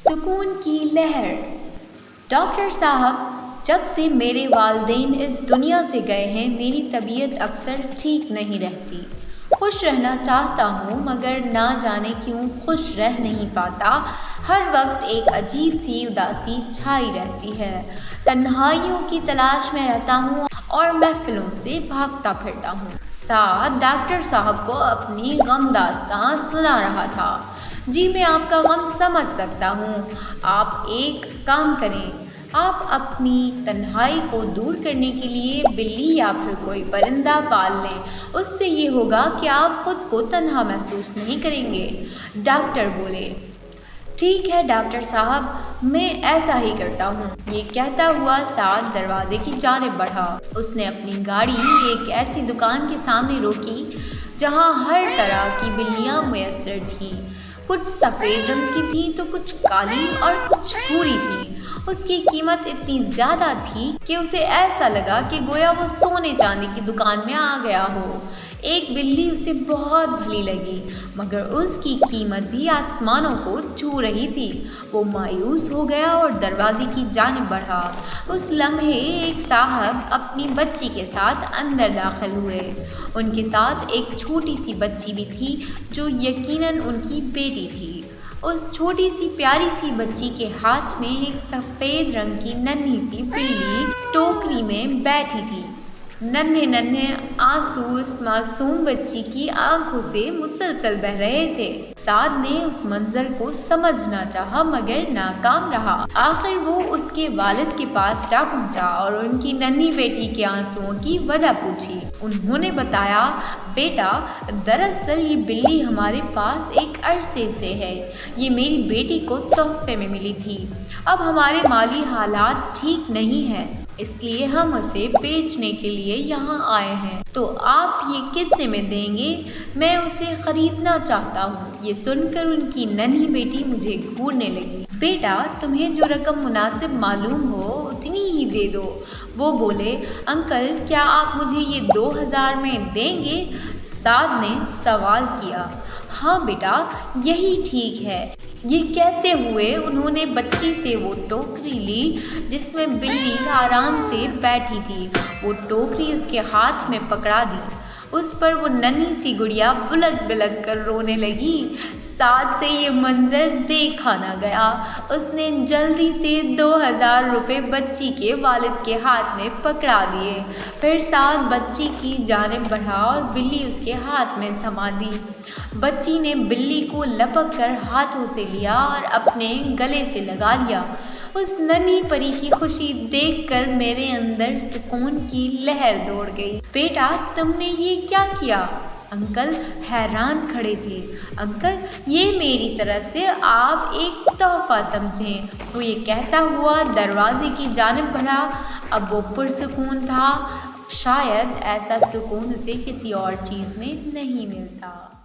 سکون کی لہر۔ ڈاکٹر صاحب، جب سے میرے والدین اس دنیا سے گئے ہیں میری طبیعت اکثر ٹھیک نہیں رہتی۔ خوش رہنا چاہتا ہوں مگر نہ جانے کیوں خوش رہ نہیں پاتا۔ ہر وقت ایک عجیب سی اداسی چھائی رہتی ہے۔ تنہائیوں کی تلاش میں رہتا ہوں اور محفلوں سے بھاگتا پھرتا ہوں۔ سعد ڈاکٹر صاحب کو اپنی غم داستان سنا رہا تھا۔ جی میں آپ کا غم سمجھ سکتا ہوں۔ آپ ایک کام کریں، آپ اپنی تنہائی کو دور کرنے کے لیے بلی یا پھر کوئی پرندہ پال لیں۔ اس سے یہ ہوگا کہ آپ خود کو تنہا محسوس نہیں کریں گے۔ ڈاکٹر بولے، ٹھیک ہے ڈاکٹر صاحب، میں ایسا ہی کرتا ہوں۔ یہ کہتا ہوا سعد دروازے کی جانب بڑھا۔ اس نے اپنی گاڑی ایک ایسی دکان کے سامنے روکی جہاں ہر طرح کی بلیاں میسر تھیں۔ کچھ سفید رنگ کی تھیں تو کچھ کالی اور کچھ بھوری تھیں۔ اس کی قیمت اتنی زیادہ تھی کہ اسے ایسا لگا کہ گویا وہ سونے چاندی کی دکان میں آ گیا ہو۔ ایک بلی اسے بہت بھلی لگی مگر اس کی قیمت بھی آسمانوں کو چھو رہی تھی۔ وہ مایوس ہو گیا اور دروازے کی جانب بڑھا۔ اس لمحے ایک صاحب اپنی بچی کے ساتھ اندر داخل ہوئے۔ ان کے ساتھ ایک چھوٹی سی بچی بھی تھی جو یقیناً ان کی بیٹی تھی۔ اس چھوٹی سی پیاری سی بچی کے ہاتھ میں ایک سفید رنگ کی ننھی سی بلی ٹوکری میں بیٹھی تھی۔ ننھے ننھے آنسو اس معصوم بچی کی آنکھوں سے مسلسل بہہ رہے تھے۔ سعد نے اس منظر کو سمجھنا چاہا مگر ناکام رہا۔ آخر وہ اس کے والد کے پاس جا پہنچا اور ان کی ننھی بیٹی کے آنسوؤں کی وجہ پوچھی۔ انہوں نے بتایا، بیٹا دراصل یہ بلی ہمارے پاس ایک عرصے سے ہے۔ یہ میری بیٹی کو تحفے میں ملی تھی۔ اب ہمارے مالی حالات ٹھیک نہیں ہیں، اس لیے ہم اسے بیچنے کے لیے یہاں آئے ہیں۔ تو آپ یہ کتنے میں دیں گے؟ میں اسے خریدنا چاہتا ہوں۔ یہ سن کر ان کی ننھی بیٹی مجھے گھورنے لگی۔ بیٹا تمہیں جو رقم مناسب معلوم ہو اتنی ہی دے دو۔ وہ بولے، انکل کیا آپ مجھے یہ 2000 میں دیں گے؟ سعد نے سوال کیا۔ ہاں بیٹا یہی ٹھیک ہے۔ یہ کہتے ہوئے انہوں نے بچی سے وہ ٹوکری لی جس میں بلی آرام سے بیٹھی تھی۔ وہ ٹوکری اس کے ہاتھ میں پکڑا دی۔ اس پر وہ ننھی سی گڑیا بلک بلک کر رونے لگی۔ سعد سے یہ منظر دیکھا نہ گیا۔ اس نے جلدی سے 2000 روپے بچی کے والد کے ہاتھ میں پکڑا دیے۔ پھر سعد بچی کی جانب بڑھا اور بلی اس کے ہاتھ میں تھما دی۔ بچی نے بلی کو لپک کر ہاتھوں سے لیا اور اپنے گلے سے لگا لیا۔ اس ننھی پری کی خوشی دیکھ کر میرے اندر سکون کی لہر دوڑ گئی۔ بیٹا تم نے یہ کیا کیا؟ انکل حیران کھڑے تھے۔ انکل یہ میری طرف سے آپ ایک تحفہ سمجھیں۔ وہ یہ کہتا ہوا دروازے کی جانب بڑھا۔ اب وہ پرسکون تھا۔ شاید ایسا سکون اسے کسی اور چیز میں نہیں ملتا۔